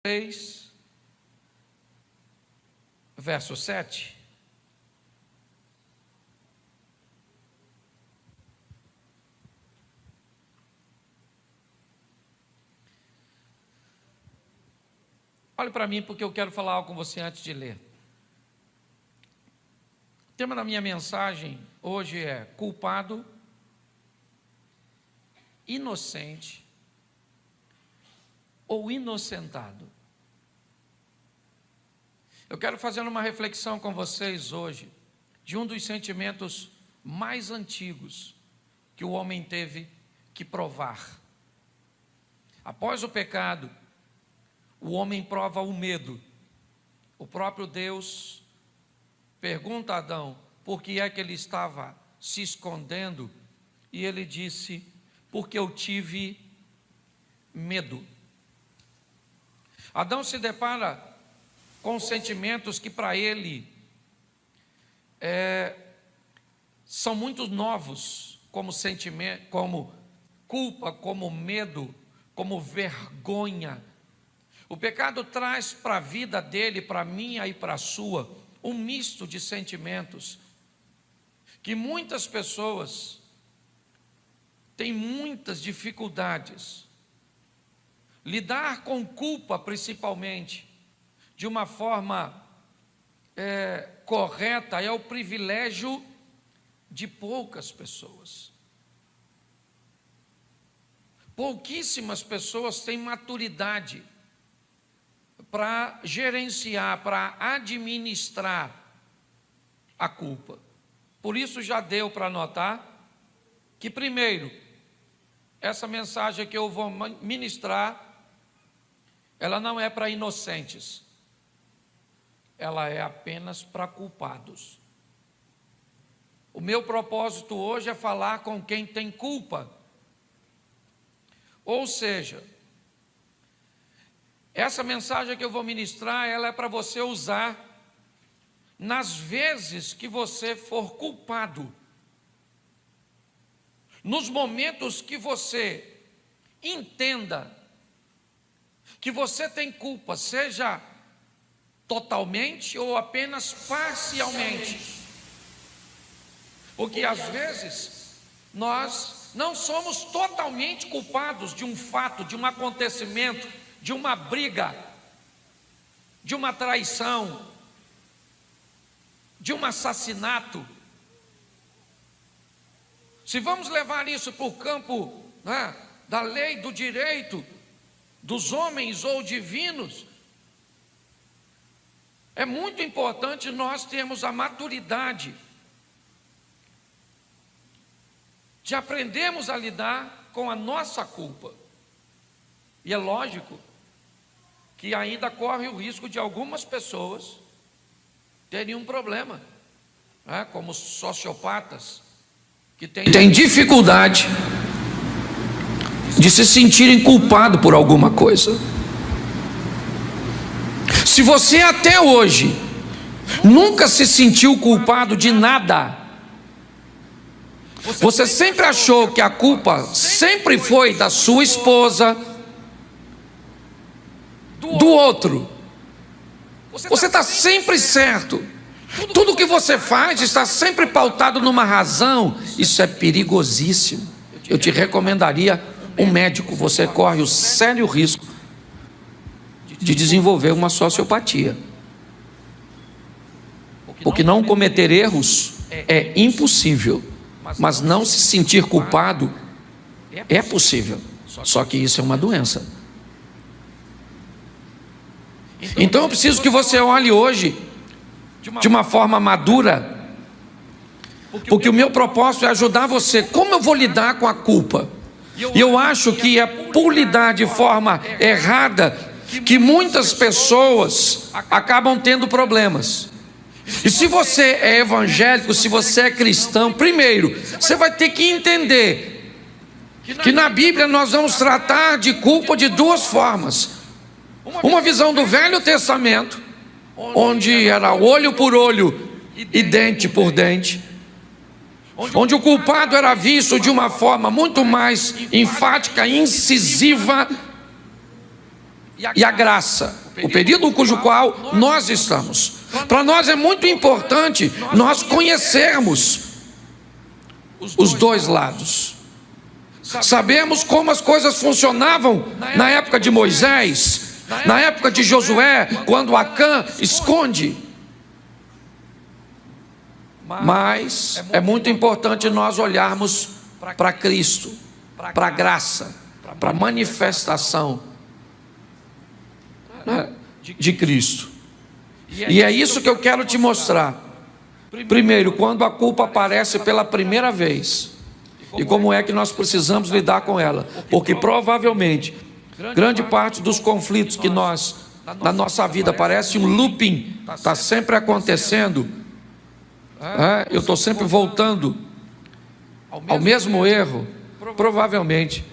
3, verso 7. Olhe para mim, porque eu quero falar algo com você antes de ler. O tema da minha mensagem hoje é culpado, inocente ou inocentado. Eu quero fazer uma reflexão com vocês hoje de um dos sentimentos mais antigos que o homem teve que provar. Após o pecado, o homem prova o medo. O próprio Deus pergunta a Adão por que é que ele estava se escondendo, e ele disse: porque eu tive medo. Adão se depara com sentimentos que para ele são muito novos, como sentimento, como culpa, como medo, como vergonha. O pecado traz para a vida dele, para a minha e para a sua, um misto de sentimentos que muitas pessoas têm muitas dificuldades. Lidar com culpa, principalmente, de uma forma correta, é o privilégio de poucas pessoas. Pouquíssimas pessoas têm maturidade para gerenciar, para administrar a culpa. Por isso já deu para notar que, primeiro, essa mensagem que eu vou ministrar, ela não é para inocentes, ela é apenas para culpados. O meu propósito hoje é falar com quem tem culpa. Ou seja, essa mensagem que eu vou ministrar, ela é para você usar nas vezes que você for culpado. Nos momentos que você entenda que você tem culpa, seja totalmente ou apenas parcialmente. Porque às vezes nós não somos totalmente culpados de um fato, de um acontecimento, de uma briga, de uma traição, de um assassinato. Se vamos levar isso para o campo da lei, do direito, dos homens ou divinos, é muito importante nós termos a maturidade de aprendermos a lidar com a nossa culpa. E é lógico que ainda corre o risco de algumas pessoas terem um problema, como sociopatas, que têm dificuldade de se sentirem culpados por alguma coisa. Se você até hoje nunca se sentiu culpado de nada, você sempre achou que a culpa sempre foi da sua esposa, do outro, você está sempre certo. Tudo que você faz está sempre pautado numa razão. Isso é perigosíssimo. Eu te recomendaria um médico. Você corre o sério risco de desenvolver uma sociopatia, porque não cometer erros é impossível, mas não se sentir culpado é possível. Só que isso é uma doença. Então eu preciso que você olhe hoje de uma forma madura, porque o meu propósito é ajudar você. Como eu vou lidar com a culpa? E eu acho que é por lidar de forma errada que muitas pessoas acabam tendo problemas. E se você é evangélico, se você é cristão, primeiro, você vai ter que entender que na Bíblia nós vamos tratar de culpa de duas formas. Uma visão do Velho Testamento, onde era olho por olho e dente por dente, onde o culpado era visto de uma forma muito mais enfática, incisiva e a graça, o período cujo qual nós estamos. Para nós é muito importante nós conhecermos os dois lados. Sabemos como as coisas funcionavam na época de Moisés, na época de Josué, quando Acã esconde. Mas é muito importante nós olharmos para Cristo, para a graça, para a manifestação de Cristo. E é isso que eu quero te mostrar. Primeiro, quando a culpa aparece pela primeira vez, e como é que nós precisamos lidar com ela, porque provavelmente grande parte dos conflitos que nós, na nossa vida, parece um looping, está sempre acontecendo, eu estou sempre voltando ao mesmo erro, provavelmente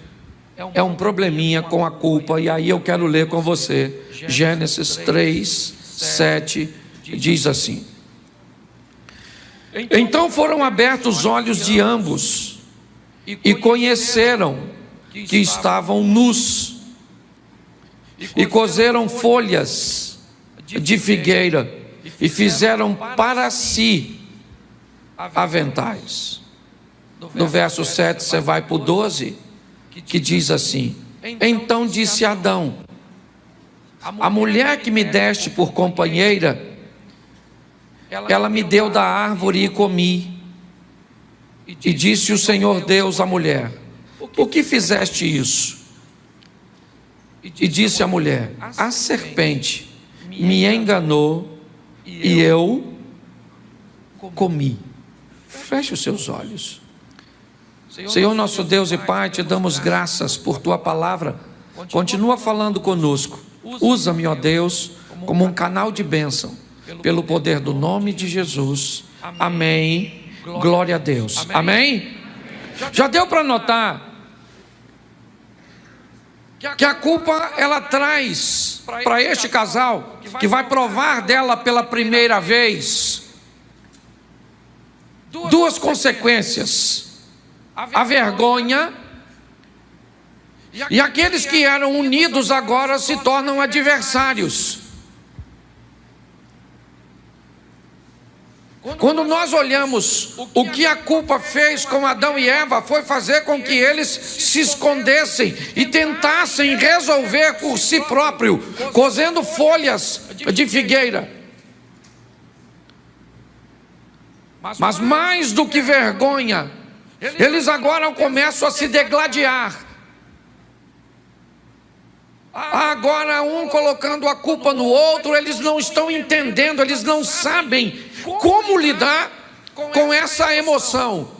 é um probleminha com a culpa. E aí eu quero ler com você Gênesis 3, 7, diz assim: então foram abertos os olhos de ambos e conheceram que estavam nus, e coseram folhas de figueira e fizeram para si aventais. No verso 7 você vai para o 12, que diz assim: então disse Adão: a mulher que me deste por companheira, ela me deu da árvore e comi. E disse o Senhor Deus à mulher: por que fizeste isso? E disse a mulher: a serpente me enganou e eu comi. Feche os seus olhos. Senhor nosso Deus e Pai, te damos graças por tua palavra. Continua falando conosco. Usa-me, ó Deus, como um canal de bênção, pelo poder do nome de Jesus. Amém. Glória a Deus. Amém? Já deu para notar que a culpa ela traz para este casal, que vai provar dela pela primeira vez, duas consequências: a vergonha, e aqueles que eram unidos agora se tornam adversários. Quando nós olhamos o que a culpa fez com Adão e Eva, foi fazer com que eles se escondessem e tentassem resolver por si próprio, cozendo folhas de figueira. Mas mais do que vergonha, eles agora começam a se degladiar. Agora um colocando a culpa no outro, eles não estão entendendo, eles não sabem como lidar com essa emoção.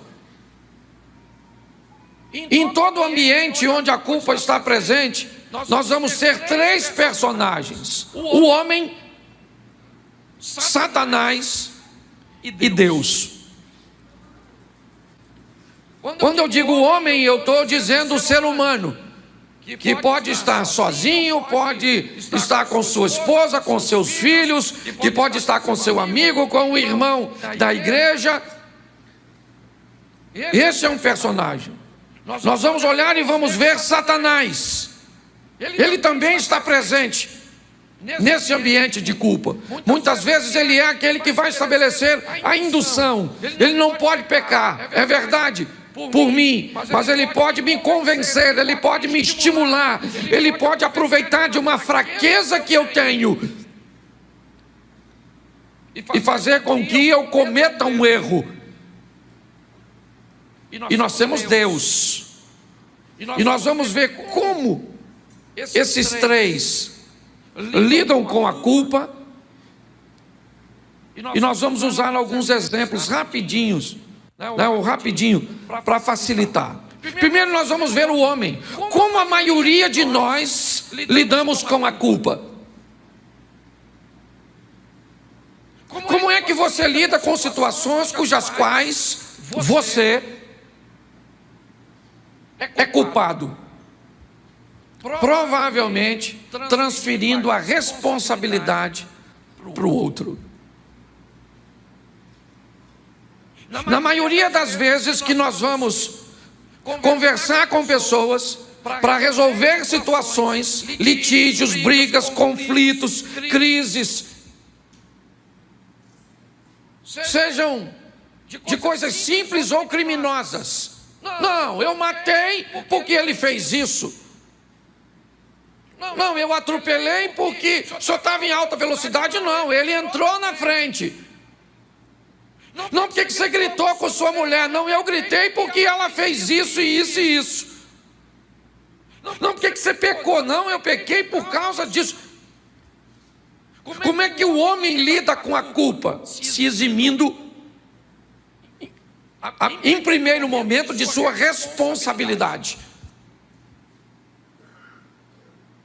Em todo ambiente onde a culpa está presente, nós vamos ter três personagens: o homem, Satanás e Deus. Quando eu digo homem, eu estou dizendo o ser humano, que pode estar sozinho, pode estar com sua esposa, com seus filhos, que pode estar com seu amigo, com o irmão da igreja. Esse é um personagem. Nós vamos olhar e vamos ver Satanás. Ele também está presente nesse ambiente de culpa. Muitas vezes ele é aquele que vai estabelecer a indução. Ele não pode pecar, é verdade, por mim, mas ele pode me convencer, ele pode me estimular, ele pode aproveitar de uma fraqueza que eu tenho e fazer com que eu cometa um erro. E nós temos Deus, e nós vamos ver como esses três lidam com a culpa, e nós vamos usar alguns exemplos rapidinho para facilitar. Primeiro nós vamos ver o homem, como a maioria de nós lidamos com a culpa. Como é que você lida com situações cujas quais você é culpado? Provavelmente transferindo a responsabilidade para o outro. Na maioria das vezes que nós vamos conversar com pessoas, para resolver situações, litígios, brigas, conflitos, crises, sejam de coisas simples ou criminosas. Não, eu matei porque ele fez isso. Não, eu atropelei porque só estava em alta velocidade. Não, ele entrou na frente. Não, porque você gritou com sua mulher. Não, eu gritei porque ela fez isso e isso e isso. Não, porque você pecou. Não, eu pequei por causa disso. Como é que o homem lida com a culpa? Se eximindo, em primeiro momento, de sua responsabilidade.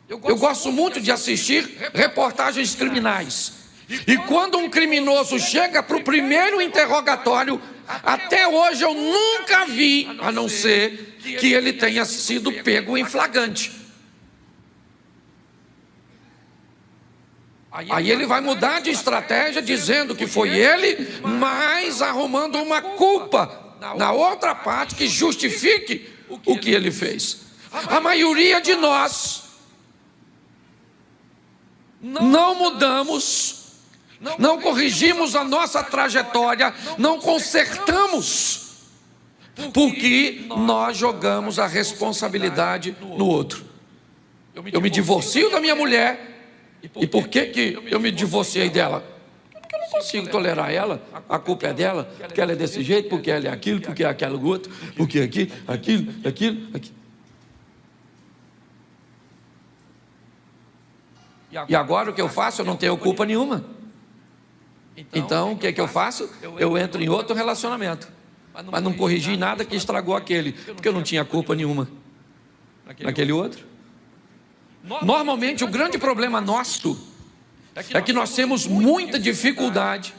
Eu gosto muito de assistir reportagens criminais. E quando um criminoso chega para o primeiro interrogatório, até hoje eu nunca vi, a não ser que ele tenha sido pego em flagrante. Aí ele vai mudar de estratégia, dizendo que foi ele, mas arrumando uma culpa na outra parte que justifique o que ele fez. A maioria de nós não mudamos, não corrigimos a nossa trajetória, não consertamos, porque nós jogamos a responsabilidade no outro. Eu me divorcio da minha mulher, e por que eu me divorciei dela? Porque eu não consigo tolerar ela, a culpa é dela, porque ela é desse jeito, porque ela é aquilo, porque é aquele outro, porque aquilo. E agora o que eu faço? Eu não tenho culpa nenhuma. Então o que eu faço? Eu entro em outro relacionamento, mas não corrigi nada que estragou aquele, porque eu não tinha culpa nenhuma naquele outro. Normalmente o grande problema nosso é que nós temos muita dificuldade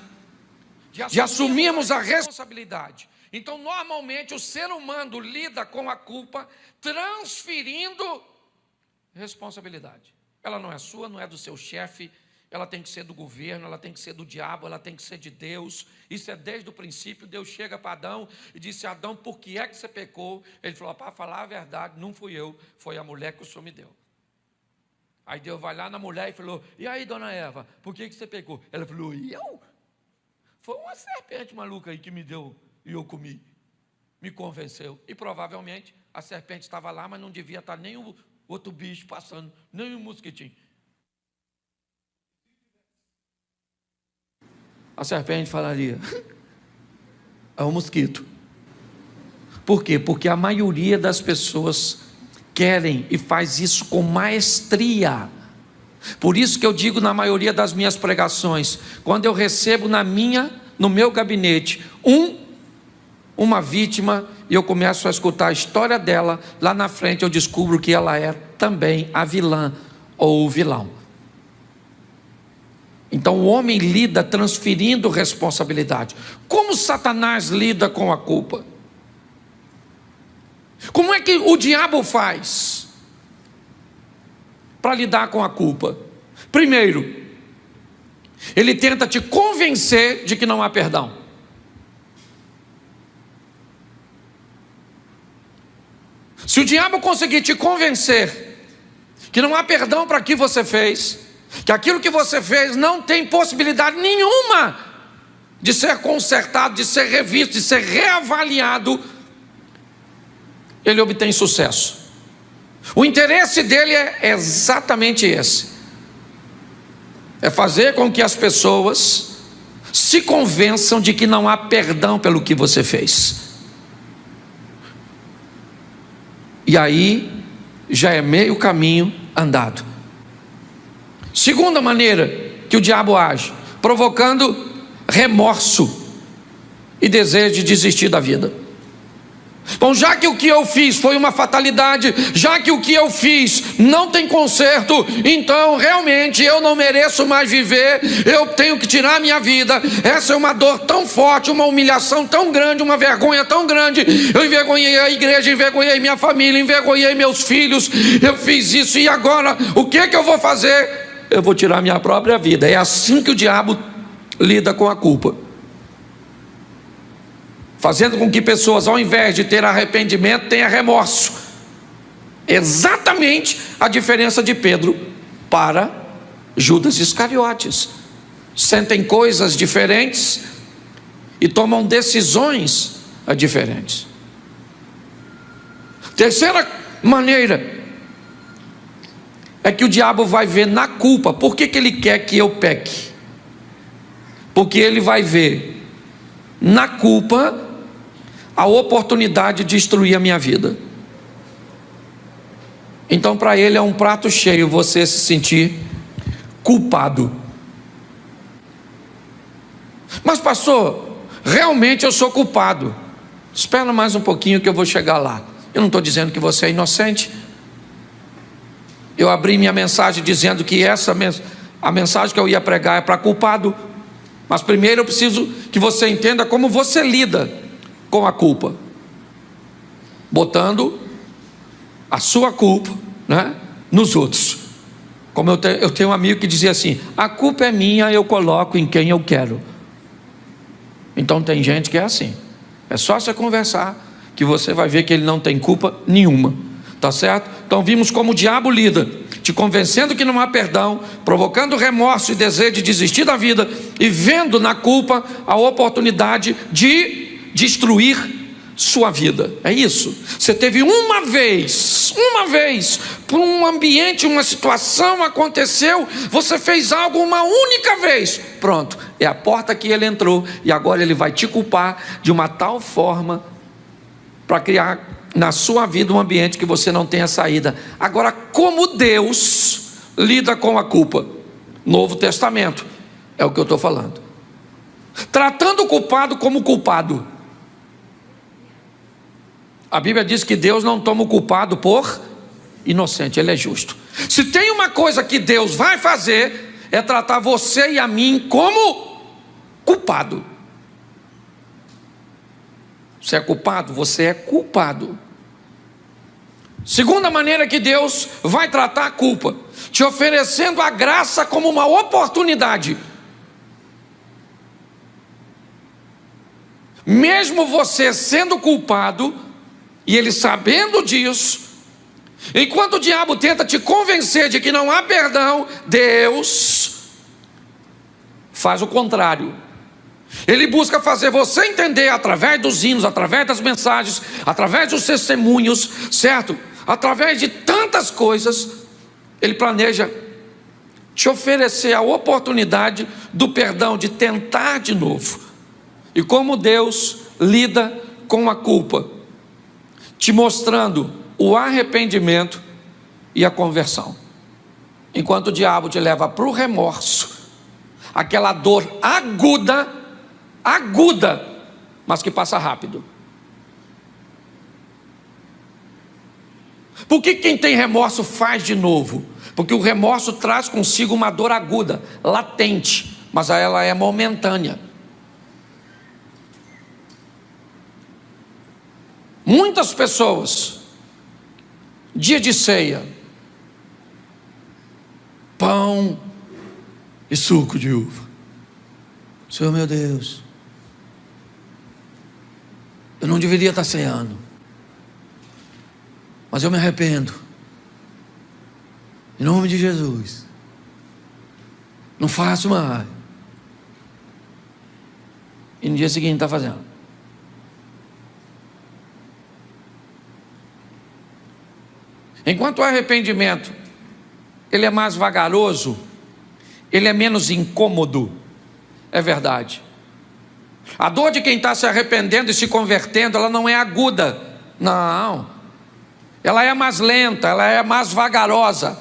de assumirmos a responsabilidade. Então normalmente o ser humano lida com a culpa transferindo responsabilidade. Ela não é sua, não é do seu chefe, ela tem que ser do governo, ela tem que ser do diabo, ela tem que ser de Deus. Isso é desde o princípio. Deus chega para Adão e disse: Adão, por que é que você pecou? Ele falou: para falar a verdade, não fui eu, foi a mulher que o Senhor me deu. Aí Deus vai lá na mulher e falou: e aí, dona Eva, por que você pecou? Ela falou: e eu? Foi uma serpente maluca aí que me deu e eu comi. Me convenceu. E provavelmente a serpente estava lá, mas não devia estar nem o outro bicho passando, nem um mosquitinho. A serpente falaria: é um mosquito. Por quê? Porque a maioria das pessoas querem e faz isso com maestria. Por isso que eu digo na maioria das minhas pregações, quando eu recebo no meu gabinete uma vítima, e eu começo a escutar a história dela, lá na frente eu descubro que ela é também a vilã ou o vilão. Então o homem lida transferindo responsabilidade. Como Satanás lida com a culpa? Como é que o diabo faz para lidar com a culpa? Primeiro, ele tenta te convencer de que não há perdão. Se o diabo conseguir te convencer que não há perdão para o que você fez, que aquilo que você fez não tem possibilidade nenhuma de ser consertado, de ser revisto, de ser reavaliado, ele obtém sucesso. O interesse dele é exatamente esse: é fazer com que as pessoas se convençam de que não há perdão pelo que você fez. E aí já é meio caminho andado. Segunda maneira que o diabo age: provocando remorso e desejo de desistir da vida. Bom, já que o que eu fiz foi uma fatalidade, já que o que eu fiz não tem conserto, então realmente eu não mereço mais viver, eu tenho que tirar a minha vida. Essa é uma dor tão forte, uma humilhação tão grande, uma vergonha tão grande. Eu envergonhei a igreja, envergonhei minha família, envergonhei meus filhos, eu fiz isso, e agora o que eu vou fazer? Eu vou tirar a minha própria vida. É assim que o diabo lida com a culpa, fazendo com que pessoas, ao invés de ter arrependimento, tenham remorso. Exatamente a diferença de Pedro para Judas Iscariotes. Sentem coisas diferentes e tomam decisões diferentes. Terceira maneira é que o diabo vai ver na culpa. Por que ele quer que eu peque? Porque ele vai ver na culpa a oportunidade de destruir a minha vida. Então para ele é um prato cheio você se sentir culpado. Mas pastor, realmente eu sou culpado. Espera mais um pouquinho que eu vou chegar lá. Eu não estou dizendo que você é inocente. Eu abri minha mensagem dizendo que a mensagem que eu ia pregar é para culpado. Mas primeiro eu preciso que você entenda como você lida com a culpa, botando a sua culpa, né, nos outros. Como eu tenho um amigo que dizia assim: a culpa é minha, eu coloco em quem eu quero. Então tem gente que é assim. É só você conversar que você vai ver que ele não tem culpa nenhuma. Tá certo? Então vimos como o diabo lida, te convencendo que não há perdão, provocando remorso e desejo de desistir da vida, e vendo na culpa a oportunidade de destruir sua vida. É isso. Você teve uma vez, por um ambiente, uma situação aconteceu, você fez algo uma única vez, pronto, é a porta que ele entrou, e agora ele vai te culpar de uma tal forma para criar na sua vida um ambiente que você não tenha saída. Agora, como Deus lida com a culpa? Novo Testamento, é o que eu estou falando. Tratando o culpado como culpado. A Bíblia diz que Deus não toma o culpado por inocente, Ele é justo. Se tem uma coisa que Deus vai fazer, é tratar você e a mim como culpado. Você é culpado? Você é culpado. Segunda maneira que Deus vai tratar a culpa: te oferecendo a graça como uma oportunidade. Mesmo você sendo culpado, e Ele sabendo disso, enquanto o diabo tenta te convencer de que não há perdão, Deus faz o contrário. Ele busca fazer você entender através dos hinos, através das mensagens, através dos testemunhos, certo? Através de tantas coisas, Ele planeja te oferecer a oportunidade do perdão, de tentar de novo. E como Deus lida com a culpa? Te mostrando o arrependimento e a conversão. Enquanto o diabo te leva para o remorso, aquela dor aguda, mas que passa rápido. Por que quem tem remorso faz de novo? Porque o remorso traz consigo uma dor aguda, latente, mas ela é momentânea. Muitas pessoas, dia de ceia, pão e suco de uva. Senhor meu Deus, eu não deveria estar ceando, mas eu me arrependo, em nome de Jesus, não faço mais. E no dia seguinte está fazendo. Enquanto o arrependimento, ele é mais vagaroso, ele é menos incômodo, é verdade. A dor de quem está se arrependendo e se convertendo, ela não é aguda, não. Ela é mais lenta, ela é mais vagarosa.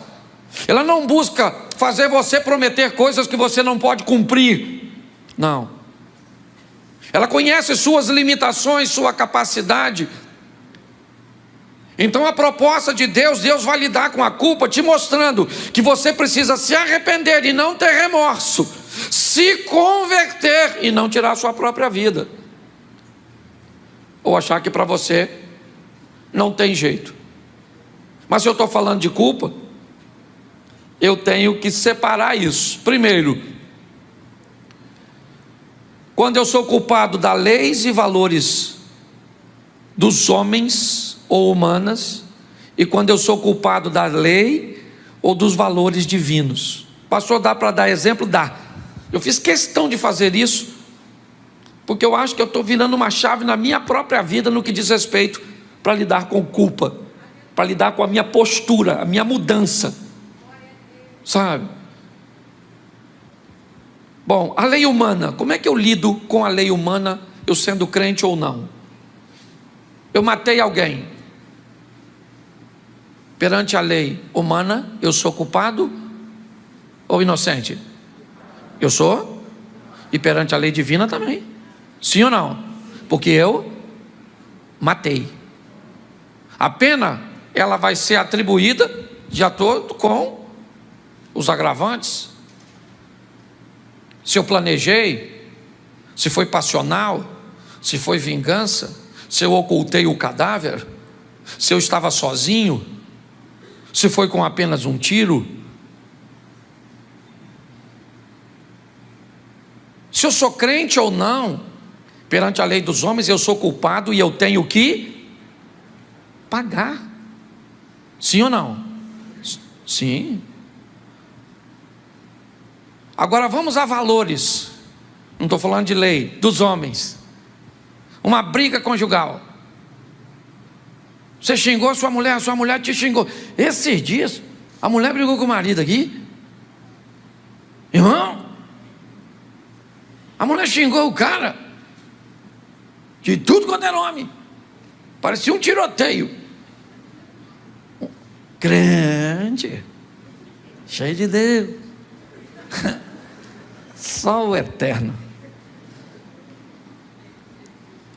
Ela não busca fazer você prometer coisas que você não pode cumprir, não. Ela conhece suas limitações, sua capacidade. Então a proposta de Deus vai lidar com a culpa, te mostrando que você precisa se arrepender e não ter remorso, se converter e não tirar a sua própria vida, ou achar que para você não tem jeito. Mas se eu estou falando de culpa, eu tenho que separar isso. Primeiro, quando eu sou culpado das leis e valores dos homens ou humanas, e quando eu sou culpado da lei ou dos valores divinos. Pastor, dá para dar exemplo? Dá. Eu fiz questão de fazer isso, porque eu acho que eu estou virando uma chave na minha própria vida no que diz respeito para lidar com culpa, para lidar com a minha postura, a minha mudança, sabe? Bom, a lei humana, como é que eu lido com a lei humana, eu sendo crente ou não? Eu matei alguém. Perante a lei humana, eu sou culpado ou inocente? Eu sou. E perante a lei divina também. Sim ou não? Porque eu matei. A pena, ela vai ser atribuída de acordo com os agravantes. Se eu planejei, se foi passional, se foi vingança, se eu ocultei o cadáver, se eu estava sozinho, se foi com apenas um tiro, se eu sou crente ou não, perante a lei dos homens eu sou culpado e eu tenho que pagar. Sim ou não? Sim. Agora vamos a valores. Não estou falando de lei, dos homens. Uma briga conjugal. Você xingou a sua mulher te xingou. Esses dias, a mulher brigou com o marido aqui. Irmão, a mulher xingou o cara de tudo quanto era homem. Parecia um tiroteio. Crente, cheio de Deus. Só o eterno.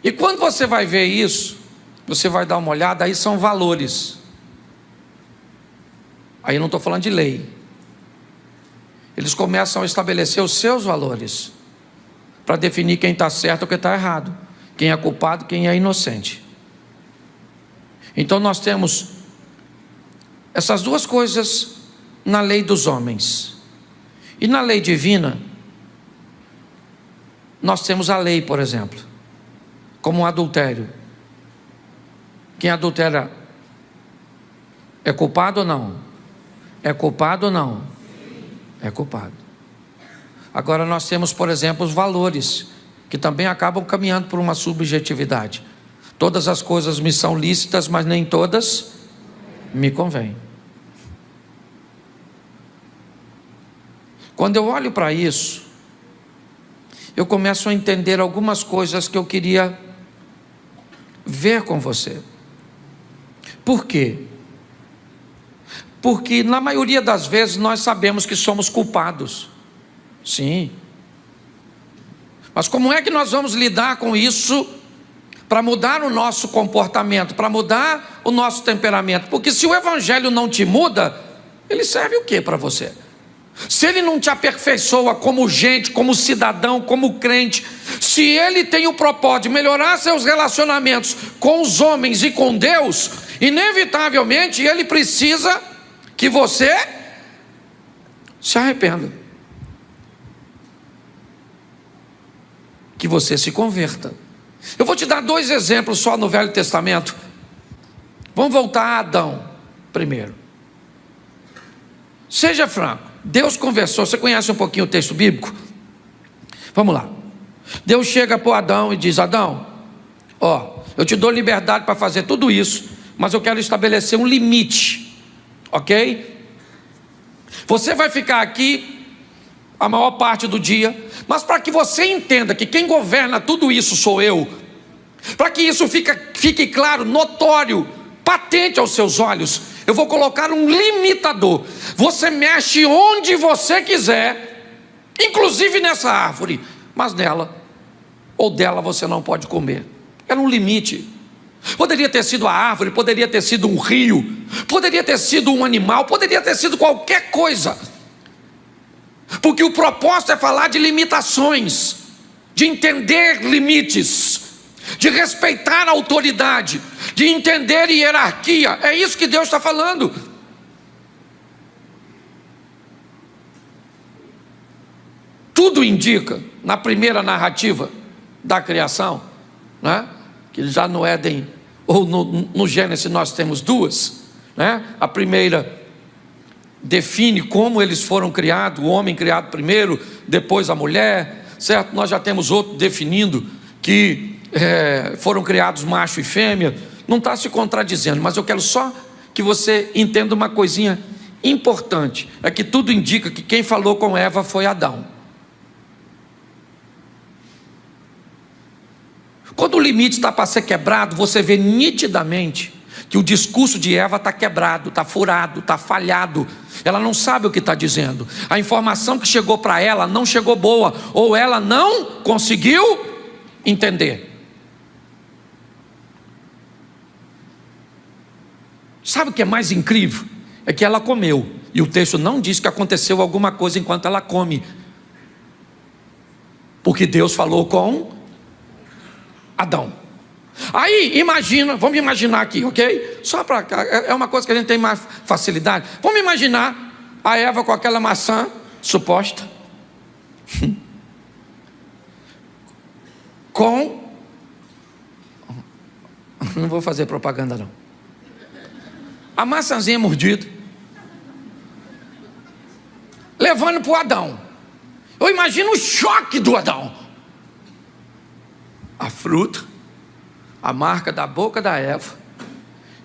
E quando você vai ver isso, você vai dar uma olhada, aí são valores. Aí eu não estou falando de lei. Eles começam a estabelecer os seus valores, para definir quem está certo ou quem está errado, quem é culpado, quem é inocente. Então nós temos essas duas coisas na lei dos homens. E na lei divina, nós temos a lei, por exemplo, como o adultério. Quem adultera é culpado ou não? É culpado ou não? É culpado. Agora nós temos, por exemplo, os valores, que também acabam caminhando por uma subjetividade. Todas as coisas me são lícitas, mas nem todas me convêm. Quando eu olho para isso, eu começo a entender algumas coisas que eu queria ver com você. Por quê? Porque na maioria das vezes nós sabemos que somos culpados. Sim. Mas como é que nós vamos lidar com isso para mudar o nosso comportamento, para mudar o nosso temperamento? Porque se o evangelho não te muda, ele serve o que para você? Se ele não te aperfeiçoa como gente, como cidadão, como crente, se ele tem o propósito de melhorar seus relacionamentos com os homens e com Deus, inevitavelmente ele precisa que você se arrependa, que você se converta. Eu vou te dar 2 exemplos só no Velho Testamento. Vamos voltar a Adão primeiro. Seja franco, Deus conversou. Você conhece um pouquinho o texto bíblico? Vamos lá. Deus chega para Adão e diz: Adão, ó, eu te dou liberdade para fazer tudo isso, mas eu quero estabelecer um limite, ok? Você vai ficar aqui a maior parte do dia, mas para que você entenda que quem governa tudo isso sou eu, para que isso fique claro, notório, patente aos seus olhos, eu vou colocar um limitador. Você mexe onde você quiser, inclusive nessa árvore, mas nela ou dela você não pode comer. Era um limite. Poderia ter sido a árvore, poderia ter sido um rio, poderia ter sido um animal, poderia ter sido qualquer coisa, porque o propósito é falar de limitações, de entender limites, de respeitar a autoridade, de entender hierarquia. É isso que Deus está falando. Tudo indica, na primeira narrativa da criação, né, que já no Éden ou no Gênesis nós temos 2, né? A primeira define como eles foram criados, o homem criado primeiro, depois a mulher, certo? Nós já temos outro definindo que foram criados macho e fêmea. Não está se contradizendo, mas eu quero só que você entenda uma coisinha importante, é que tudo indica que quem falou com Eva foi Adão. Quando o limite está para ser quebrado, você vê nitidamente que o discurso de Eva está quebrado, está furado, está falhado. Ela não sabe o que está dizendo. A informação que chegou para ela não chegou boa, ou ela não conseguiu entender. Sabe o que é mais incrível? É que ela comeu, e o texto não diz que aconteceu alguma coisa enquanto ela come, porque Deus falou com Adão. Aí imagina, vamos imaginar aqui, ok? Só para cá, é uma coisa que a gente tem mais facilidade. Vamos imaginar a Eva com aquela maçã suposta, não vou fazer propaganda não, a maçãzinha mordida, levando para o Adão. Eu imagino o choque do Adão. A fruta, a marca da boca da Eva,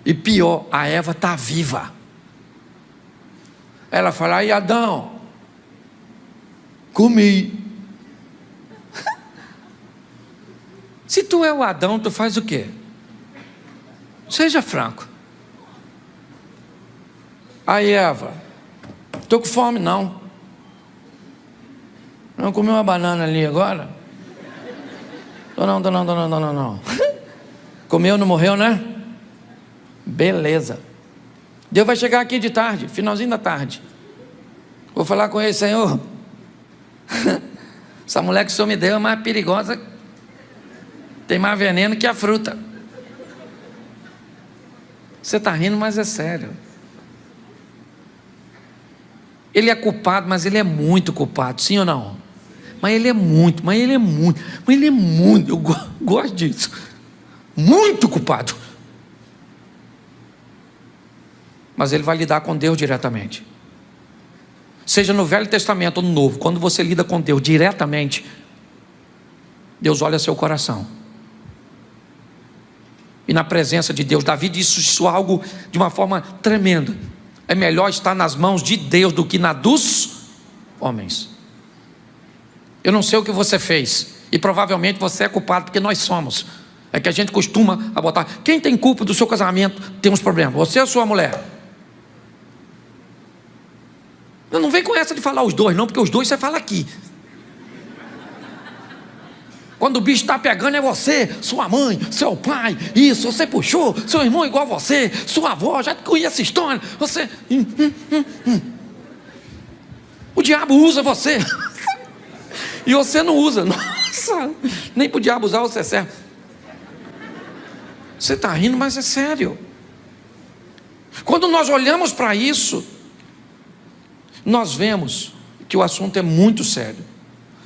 e pior, a Eva está viva. Ela fala: aí Adão, comi. Se tu é o Adão, tu faz o quê? Seja franco. Aí Eva, estou com fome não. Não comi uma banana ali agora? Não. Comeu, não morreu, né? Beleza. Deus vai chegar aqui de tarde, finalzinho da tarde. Vou falar com ele: Senhor, essa mulher que o Senhor me deu é mais perigosa, tem mais veneno que a fruta. Você está rindo, mas é sério. Ele é culpado, mas ele é muito culpado, sim ou não? Mas ele é muito, eu gosto disso. Muito culpado. Mas ele vai lidar com Deus diretamente. Seja no Velho Testamento ou no Novo, quando você lida com Deus diretamente, Deus olha seu coração. E na presença de Deus, Davi disse isso algo de uma forma tremenda: é melhor estar nas mãos de Deus do que na dos homens. Eu não sei o que você fez, e provavelmente você é culpado, porque nós somos. É que a gente costuma botar: quem tem culpa do seu casamento tem uns problemas, você ou sua mulher? Não vem com essa de falar os dois não, porque os dois você fala aqui. Quando o bicho está pegando é você, sua mãe, seu pai, isso, você puxou, seu irmão igual a você, sua avó, já conhece essa história, você... O diabo usa você, e você não usa. Nossa, nem para o diabo usar você serve. Você está rindo, mas é sério. Quando nós olhamos para isso, nós vemos que o assunto é muito sério.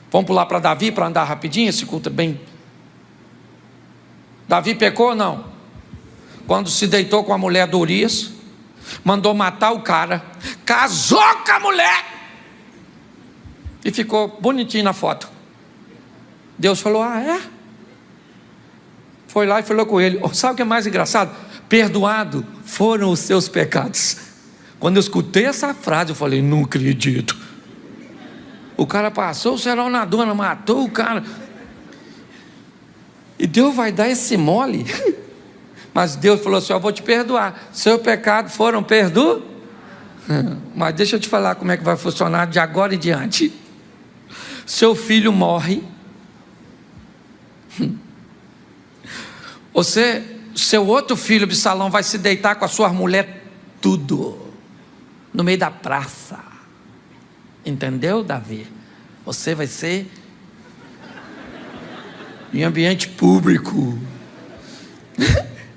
Vamos pular para Davi, para andar rapidinho, esse culto é bem... Davi pecou ou não? Quando se deitou com a mulher do Urias, mandou matar o cara, casou com a mulher e ficou bonitinho na foto. Deus falou: ah, é? Foi lá e falou com ele. Sabe o que é mais engraçado? Perdoado foram os seus pecados. Quando eu escutei essa frase, eu falei: não acredito. O cara passou o cerol na dona, matou o cara. E Deus vai dar esse mole? Mas Deus falou assim: eu vou te perdoar. Seus pecados foram perdoados. Mas deixa eu te falar como é que vai funcionar de agora em diante. Seu filho morre. Seu outro filho, Absalão, vai se deitar com a sua mulher, tudo, no meio da praça. Entendeu, Davi? Você vai ser em ambiente público.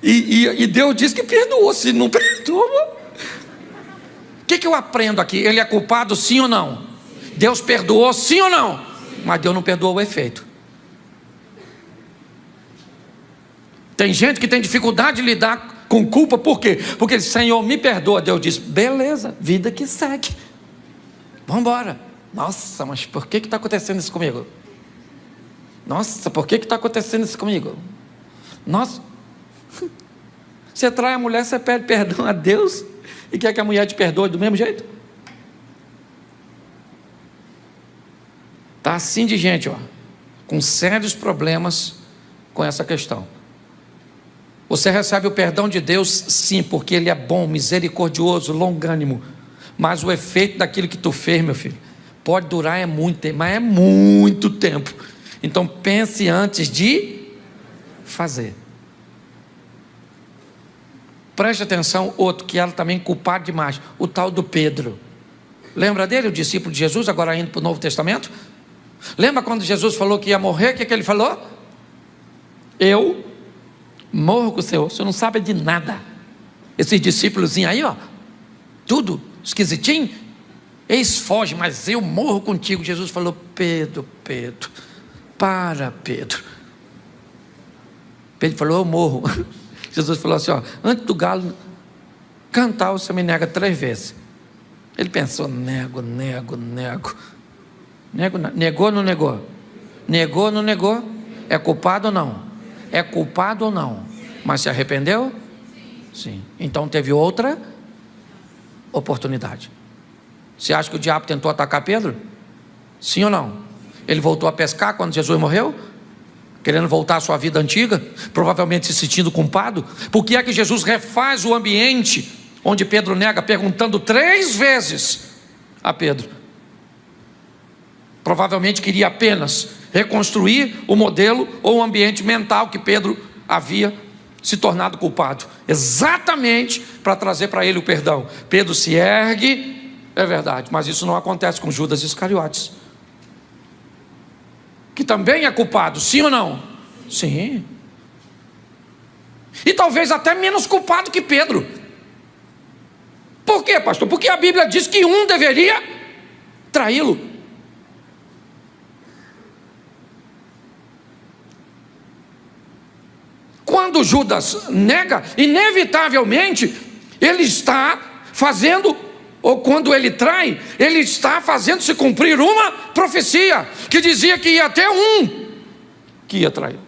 E Deus diz que perdoou. Se não perdoa, o que eu aprendo aqui? Ele é culpado, sim ou não? Deus perdoou, sim ou não? Mas Deus não perdoou o efeito. Tem gente que tem dificuldade de lidar com culpa, por quê? Porque ele disse: Senhor, me perdoa. Deus disse: beleza, vida que segue, vamos embora. Nossa, mas por que está acontecendo isso comigo? Nossa, por que está acontecendo isso comigo? Nossa, você trai a mulher, você pede perdão a Deus e quer que a mulher te perdoe do mesmo jeito? Está assim de gente, ó, com sérios problemas com essa questão. Você recebe o perdão de Deus, sim, porque Ele é bom, misericordioso, longânimo, mas o efeito daquilo que tu fez, meu filho, pode durar muito tempo, mas é muito tempo. Então pense antes de fazer. Preste atenção, outro que era também culpado demais, o tal do Pedro. Lembra dele, o discípulo de Jesus, agora indo para o Novo Testamento? Lembra quando Jesus falou que ia morrer? O que ele falou? Eu morro com o Senhor, você não sabe de nada. Esses discípulos aí, ó, tudo esquisitinho, eles fogem, mas eu morro contigo. Jesus falou: Pedro, para, Pedro. Pedro falou: eu morro. Jesus falou assim: ó, antes do galo cantar, você me nega 3 vezes. Ele pensou: nego. Negou ou não negou? Negou ou não negou? É culpado ou não? É culpado ou não? Mas se arrependeu? Sim. Então teve outra oportunidade. Você acha que o diabo tentou atacar Pedro? Sim ou não? Ele voltou a pescar quando Jesus morreu? Querendo voltar à sua vida antiga? Provavelmente se sentindo culpado? Por que é que Jesus refaz o ambiente onde Pedro nega, perguntando 3 vezes a Pedro? Provavelmente queria apenas reconstruir o modelo ou o ambiente mental que Pedro havia se tornado culpado, exatamente para trazer para ele o perdão. Pedro se ergue, é verdade, mas isso não acontece com Judas Iscariotes, que também é culpado, sim ou não? Sim. E talvez até menos culpado que Pedro. Por quê, pastor? Porque a Bíblia diz que um deveria traí-lo. Quando Judas nega, inevitavelmente ele está fazendo, ou quando ele trai, ele está fazendo se cumprir uma profecia que dizia que ia ter um que ia trair.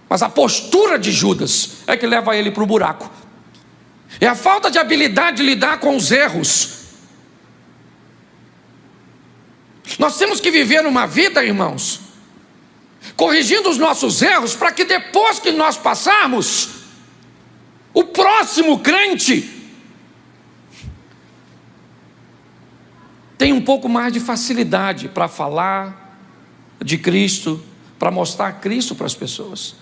Mas a postura de Judas é que leva ele para o buraco. É a falta de habilidade de lidar com os erros. Nós temos que viver uma vida, irmãos, corrigindo os nossos erros, para que depois que nós passarmos, o próximo crente tenha um pouco mais de facilidade para falar de Cristo, para mostrar Cristo para as pessoas.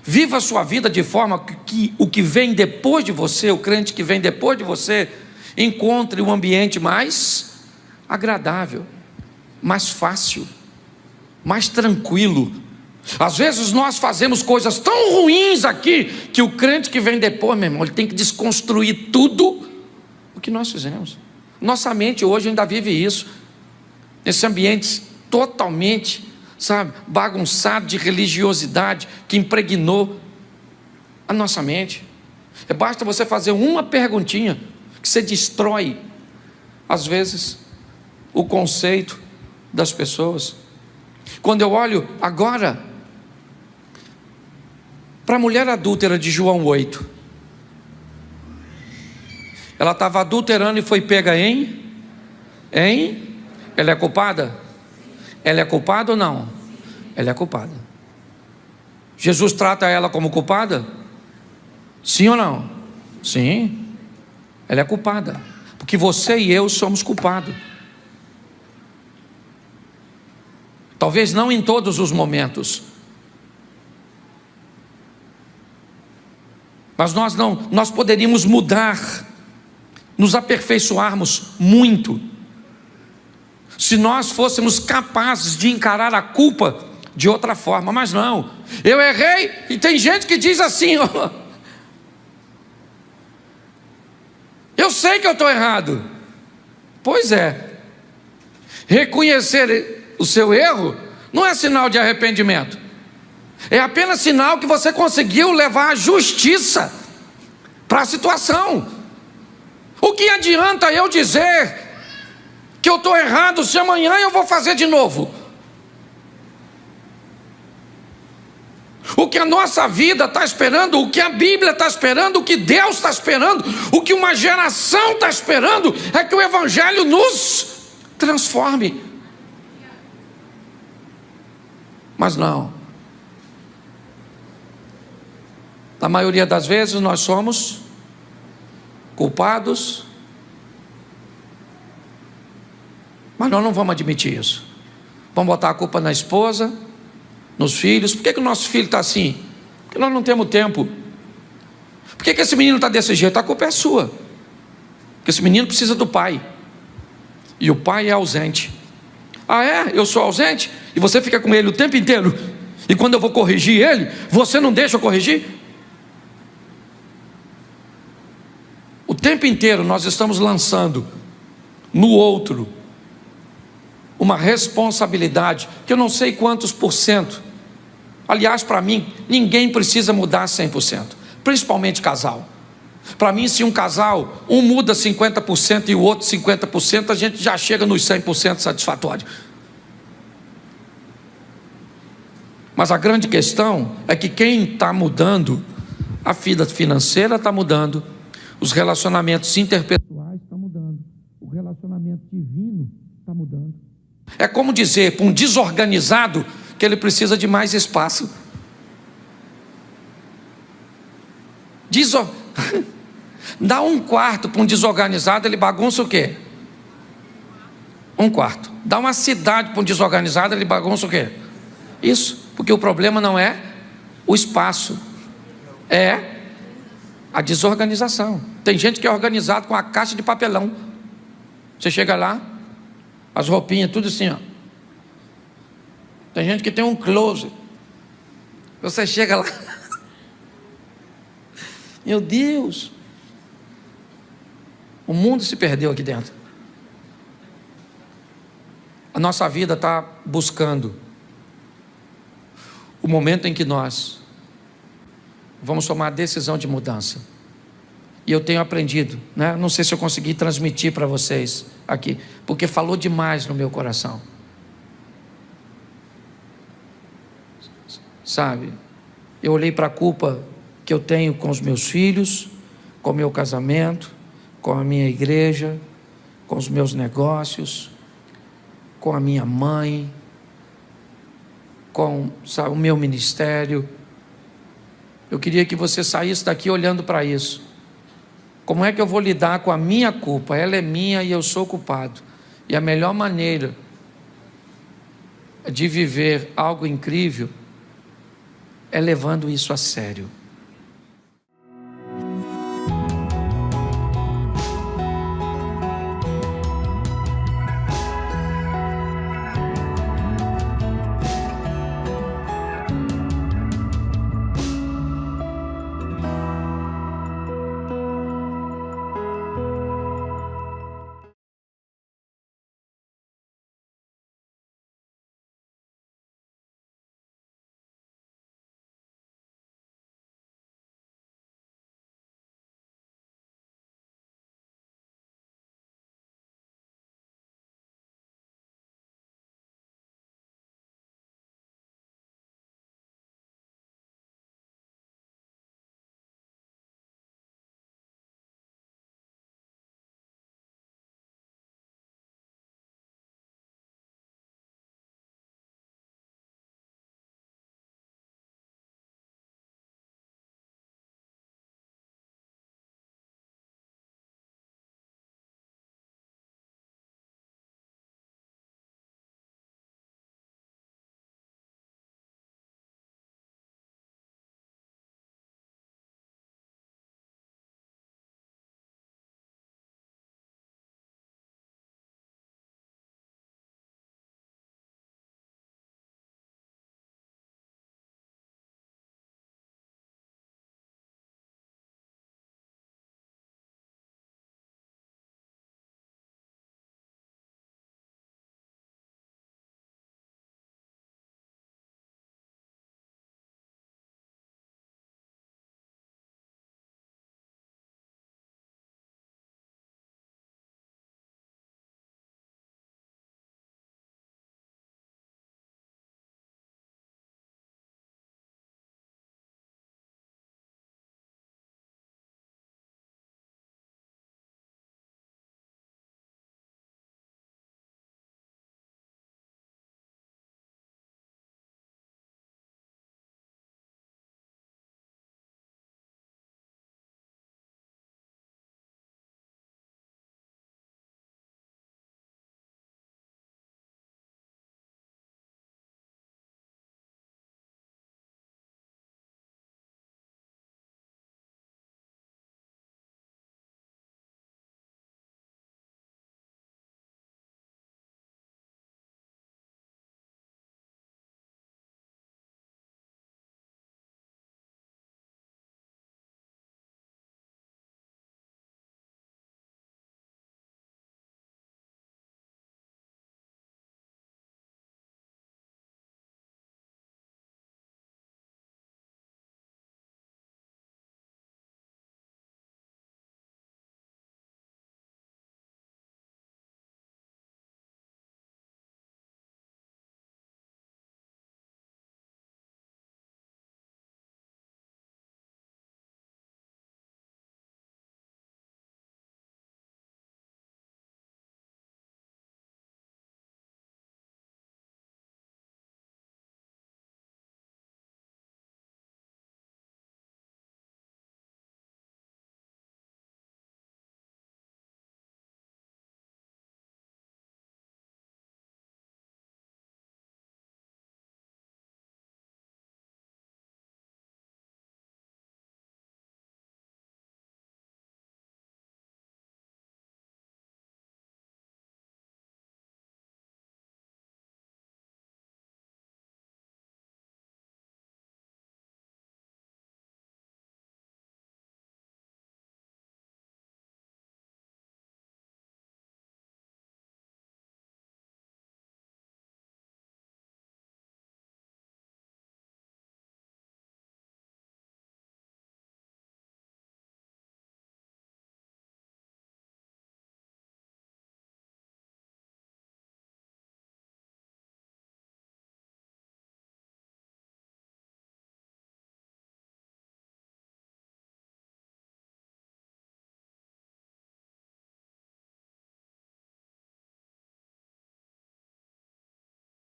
Viva a sua vida de forma que o que vem depois de você, o crente que vem depois de você, encontre um ambiente mais agradável, mais fácil, mais tranquilo. Às vezes nós fazemos coisas tão ruins aqui, que o crente que vem depois, meu irmão, ele tem que desconstruir tudo o que nós fizemos. Nossa mente hoje ainda vive isso, nesse ambiente totalmente, sabe, bagunçado de religiosidade, que impregnou a nossa mente. Basta você fazer uma perguntinha, que você destrói, às vezes, o conceito das pessoas. Quando eu olho agora para a mulher adúltera de João 8, ela estava adulterando e foi pega em? Ela é culpada? Ela é culpada ou não? Ela é culpada. Jesus trata ela como culpada? Sim ou não? Sim. Ela é culpada, porque você e eu somos culpados. Talvez não em todos os momentos, mas nós poderíamos mudar, nos aperfeiçoarmos muito, se nós fôssemos capazes de encarar a culpa de outra forma. Mas não, eu errei, e tem gente que diz assim, ó, eu sei que eu estou errado. Pois é, reconhecer o seu erro não é sinal de arrependimento. É apenas sinal que você conseguiu levar a justiça para a situação. O que adianta eu dizer que eu estou errado se amanhã eu vou fazer de novo? O que a nossa vida está esperando, o que a Bíblia está esperando, o que Deus está esperando, o que uma geração está esperando, é que o Evangelho nos transforme. Mas não. Na maioria das vezes nós somos culpados, mas nós não vamos admitir isso. Vamos botar a culpa na esposa, nos filhos. Por que o nosso filho está assim? Porque nós não temos tempo. Por que esse menino está desse jeito? A culpa é sua. Porque esse menino precisa do pai, e o pai é ausente. Ah é? Eu sou ausente? E você fica com ele o tempo inteiro? E quando eu vou corrigir ele, você não deixa eu corrigir? O tempo inteiro nós estamos lançando no outro uma responsabilidade que eu não sei quantos por cento. Aliás, para mim, ninguém precisa mudar 100%, principalmente casal. Para mim, se um casal, um muda 50% e o outro 50%, a gente já chega nos 100% satisfatório. Mas a grande questão é que quem está mudando, a vida financeira está mudando, os relacionamentos interpessoais estão mudando, o relacionamento divino está mudando. É como dizer para um desorganizado que ele precisa de mais espaço. Dá um quarto para um desorganizado, ele bagunça o quê? Um quarto. Dá uma cidade para um desorganizado, ele bagunça o quê? Isso, porque o problema não é o espaço, é a desorganização. Tem gente que é organizado com a caixa de papelão. Você chega lá, as roupinhas tudo assim, ó. Tem gente que tem um closet. Você chega lá, meu Deus, o mundo se perdeu aqui dentro. A nossa vida está buscando o momento em que nós vamos tomar a decisão de mudança. E eu tenho aprendido, né? Não sei se eu consegui transmitir para vocês aqui, porque falou demais no meu coração. Sabe, eu olhei para a culpa que eu tenho com os meus filhos, com o meu casamento, com a minha igreja, com os meus negócios, com a minha mãe, com, sabe, o meu ministério. Eu queria que você saísse daqui olhando para isso. Como é que eu vou lidar com a minha culpa? Ela é minha e eu sou culpado. E a melhor maneira de viver algo incrível é levando isso a sério.